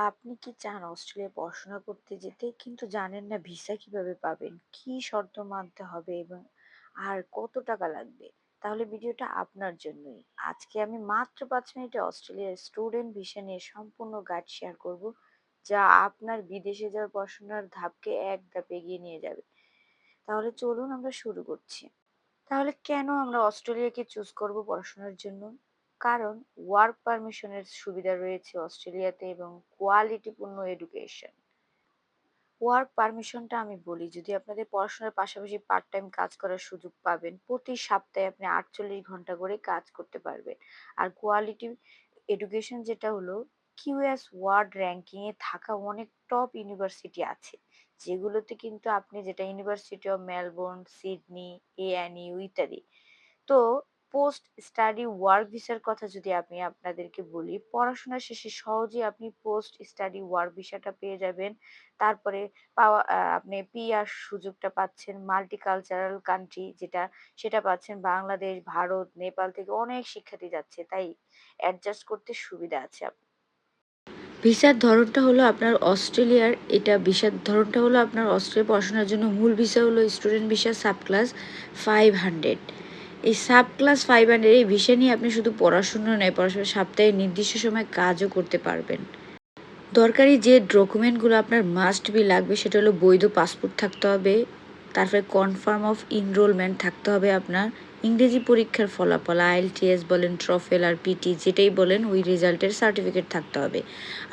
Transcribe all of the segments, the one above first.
আপনি কি চান অস্ট্রেলিয়ায় পড়াশোনা করতে যেতে কিন্তু জানেন না ভিসা কিভাবে পাবেন, কি শর্ত মানতে হবে এবং আর কত টাকা লাগবে? তাহলে ভিডিওটা আপনার জন্যই। আজকে আমি মাত্র 5 মিনিটে অস্ট্রেলিয়ার স্টুডেন্ট ভিসা নিয়ে সম্পূর্ণ গাইড শেয়ার করব, যা আপনার বিদেশে যাওয়ার পড়াশোনার ধাপকে এক ধাপ এগিয়ে নিয়ে যাবে। তাহলে চলুন আমরা শুরু করছি। তাহলে কেন আমরা অস্ট্রেলিয়াকে চুজ করব পড়াশোনার জন্য? কারণ ওয়ার্ক পারমিশনের সুবিধা রয়েছে অস্ট্রেলিয়াতে এবং কোয়ালিটিপূর্ণ এডুকেশন। ওয়ার্ক পারমিশনটা আমি বলি, যদি আপনাদের পড়াশোনার পাশাপাশি পার্ট টাইম কাজ করার সুযোগ পাবেন, প্রতি সপ্তাহে আপনি 48 ঘন্টা করে কাজ করতে পারবেন। আর কোয়ালিটি এডুকেশন যেটা হলো, কিউএস ওয়ার্ল্ড র্যাঙ্কিং এ থাকা অনেক টপ ইউনিভার্সিটি আছে, যেগুলোতে কিন্তু আপনি, যেটা university of Melbourne, Sydney, ANU ইত্যাদি। তো পোস্ট স্টাডি ওয়ার্ক ভিসার কথা যদি আমি আপনাদেরকে বলি, পড়াশোনা শেষে সহজেই আপনি পোস্ট স্টাডি ওয়ার্ক ভিসাটা পেয়ে যাবেন। তারপরে আপনি পিআর সুযোগটা পাচ্ছেন, মাল্টিকালচারাল কান্ট্রি যেটা, সেটা পাচ্ছেন। বাংলাদেশ, ভারত, নেপাল থেকে অনেক শিক্ষার্থী যাচ্ছে, তাই অ্যাডজাস্ট করতে সুবিধা আছে। ভিসার ধরনটা হলো আপনার অস্ট্রেলিয়ার, এটা ভিসার ধরনটা হলো আপনার অস্ট্রেলিয়া পড়াশোনার জন্য মূল ভিসা হলো স্টুডেন্ট ভিসা সাব ক্লাস 500। এই সাব ক্লাস 500 এই ভিসা নিয়ে আপনি শুধু পড়াশোনা নয়, পড়াশোনার সপ্তাহে নির্দিষ্ট সময় কাজও করতে পারবেন। দরকারি যে ডকুমেন্টগুলো আপনার মাস্ট বি লাগবে সেটা হলো বৈধ পাসপোর্ট থাকতে হবে, তারপরে কনফার্ম অফ ইনরোলমেন্ট থাকতে হবে আপনার, ইংরেজি পরীক্ষার ফলাফল আইএলটিএস বলেন, ট্রফেল আর পিটি যেটাই বলেন, ওই রেজাল্টের সার্টিফিকেট থাকতে হবে।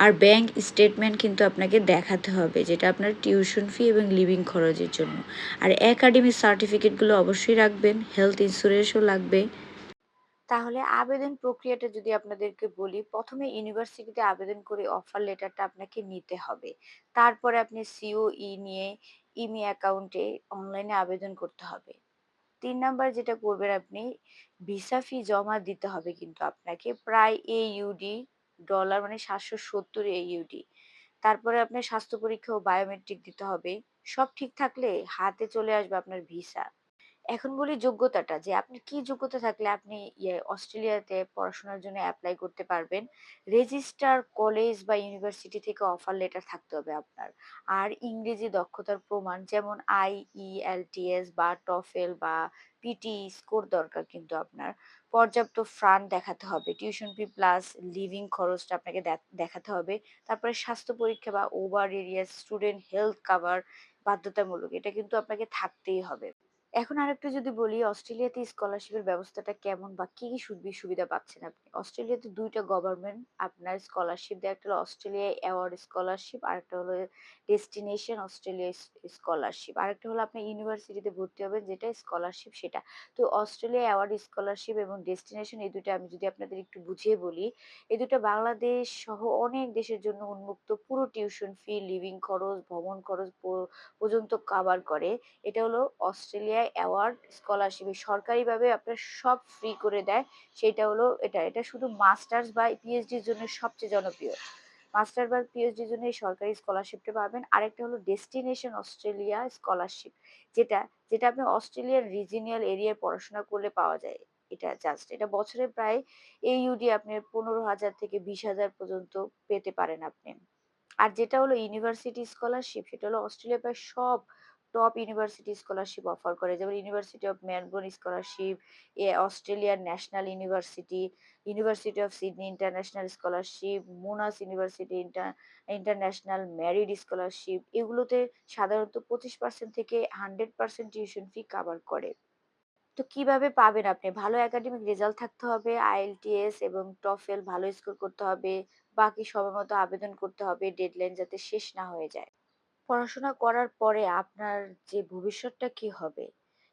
আর ব্যাংক স্টেটমেন্ট কিন্তু আপনাকে দেখাতে হবে, যেটা আপনার টিউশন ফি এবং লিভিং খরচের জন্য। আর একাডেমিক সার্টিফিকেটগুলো অবশ্যই রাখবেন, হেলথ ইন্স্যুরেন্সও লাগবে। তাহলে আবেদন প্রক্রিয়াটা যদি আপনাদেরকে বলি, প্রথমে ইউনিভার্সিটিতে আবেদন করে অফার লেটারটা আপনাকে নিতে হবে। তারপরে আপনি সিওই নিয়ে ইমি অ্যাকাউন্টে অনলাইনে আবেদন করতে হবে। ৩ নাম্বার যেটা করবেন আপনি, ভিসা ফি জমা দিতে হবে কিন্তু আপনাকে, প্রায় AUD ডলার মানে ৭৭০ AUD। তারপরে আপনার স্বাস্থ্য পরীক্ষা ও বায়োমেট্রিক দিতে হবে। সব ঠিক থাকলে হাতে চলে আসবে আপনার ভিসা। এখন বলি যোগ্যতাটা, যে আপনি কি যোগ্যতা থাকলে আপনি অস্ট্রেলিয়াতে পড়াশোনার জন্য এপ্লাই করতে পারবেন। রেজিস্টার কলেজ বা ইউনিভার্সিটি থেকে অফার লেটার থাকতে হবে আপনার। আর ইংরেজি দক্ষতার প্রমাণ, যেমন IELTS বা টফেল বা পিটি স্কোর দরকার কিন্তু আপনার। পর্যাপ্ত ফান্ড দেখাতে হবে, টিউশন ফি প্লাস লিভিং খরচটা আপনাকে দেখাতে হবে। তারপরে স্বাস্থ্য পরীক্ষা বা over areas student health cover বাধ্যতামূলক, এটা কিন্তু আপনাকে থাকতেই হবে। এখন আরেকটু যদি বলি, অস্ট্রেলিয়াতে স্কলারশিপের ব্যবস্থাটা কেমন বা কি কি সুবিধা পাচ্ছেন আপনি। অস্ট্রেলিয়াতে 2টা গভর্নমেন্ট আপনার স্কলারশিপ দেয়, একটা হলো অস্ট্রেলিয়া অ্যাওয়ার্ড স্কলারশিপ, আরেকটা হলো ডেস্টিনেশন অস্ট্রেলিয়া স্কলারশিপ, আরেকটা হলো আপনি ইউনিভার্সিটিতে ভর্তি হবেন যেটা স্কলারশিপ সেটা। তো অস্ট্রেলিয়া অ্যাওয়ার্ড স্কলারশিপ এবং ডেস্টিনেশন, এই দুটো আমি যদি আপনাদের একটু বুঝিয়ে বলি, এই দুটো বাংলাদেশ সহ অনেক দেশের জন্য উন্মুক্ত, পুরো টিউশন ফি, লিভিং খরচ, ভ্রমণ খরচ পর্যন্ত কাভার করে। এটা হলো অস্ট্রেলিয়া অ্যাওয়ার্ড স্কলারশিপ, সরকারিভাবে আপনার সব ফ্রি করে দেয়। সেটা হলো এটা, এটা শুধু মাস্টার্স বা পিএইচডির জন্য সবচেয়ে জনপ্রিয়। মাস্টার বা পিএইচডির জন্য এই সরকারি স্কলারশিপটা পাবেন। আরেকটা হলো ডেস্টিনেশন অস্ট্রেলিয়া স্কলারশিপ, যেটা, যেটা আপনি অস্ট্রেলিয়ার রিজিনিয়াল এরিয়ায় পড়াশোনা করলে পাওয়া যায়। এটা জাস্ট, এটা বছরে প্রায় AUD আপনি 15,000 থেকে 20,000 পর্যন্ত পেতে পারেন আপনি। আর যেটা হলো ইউনিভার্সিটি স্কলারশিপ, সেটা হলো অস্ট্রেলিয়া প্রায় সব টপ ইউনিভার্সিটি স্কলারশিপ অফার করে, যেমন ইউনিভার্সিটি অফ মেলবোর্ন স্কলারশিপ, অস্ট্রেলিয়ার national university, university of Sydney international scholarship, Monas university international merit scholarship, এগুলোতে সাধারণত 25% থেকে 100% টিউশন ফি কাভার করে। তো কিভাবে পাবেন আপনি? ভালো একাডেমিক রেজাল্ট থাকতে হবে, আইএলটিএস এবং টফেল ভালো স্কোর করতে হবে। বাকি সময়মতো আবেদন করতে হবে, ডেডলাইন যাতে শেষ না হয়ে যায়। পড়াশোনা করার পরে আপনার যে ভবিষ্যৎটা কি হবে?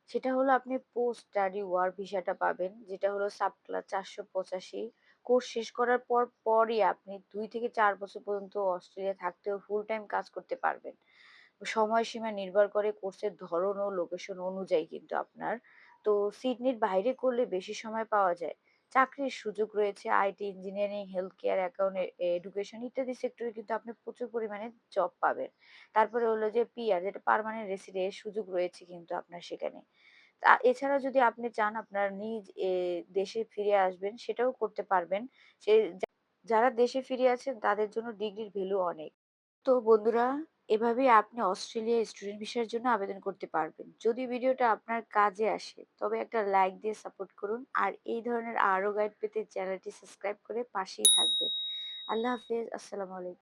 সেটা হলো আপনি পোস্ট স্টাডি ওয়ার্ক ভিসাটা পাবেন, যেটা হলো সাব ক্লাস 485। কোর্স শেষ করার পরই আপনি 2 থেকে 4 বছর পর্যন্ত অস্ট্রেলিয়া থাকতেও ফুল টাইম কাজ করতে পারবেন। সময়সীমা নির্ভর করে কোর্সের ধরন ও লোকেশন অনুযায়ী কিন্তু আপনার। তো সিডনির বাইরে করলে বেশি সময় পাওয়া যায়। চাকরির সুযোগ রয়েছে IT, engineering, health care, education ইত্যাদি সেক্টরে কিন্তু আপনি প্রচুর পরিমাণে জব পাবেন। তারপরে হলো যে পিআর, যেটা পার্মানেন্ট রেসিডেন্ট, সুযোগ রয়েছে কিন্তু আপনার সেখানে। এছাড়া যদি আপনি চান আপনার নিজ দেশে ফিরে আসবেন, সেটাও করতে পারবেন। সে যারা দেশে ফিরে আছেন তাদের জন্য ডিগ্রির ভ্যালু অনেক। তো বন্ধুরা, এভাবেই আপনি অস্ট্রেলিয়া স্টুডেন্ট ভিসার জন্য আবেদন করতে পারবেন। যদি ভিডিওটা আপনার কাজে আসে তবে একটা লাইক দিয়ে সাপোর্ট করুন। আর এই ধরনের আরো গাইড পেতে চ্যানেলটি সাবস্ক্রাইব করে পাশেই থাকবেন। আল্লাহ হাফেজ। আসসালামু আলাইকুম।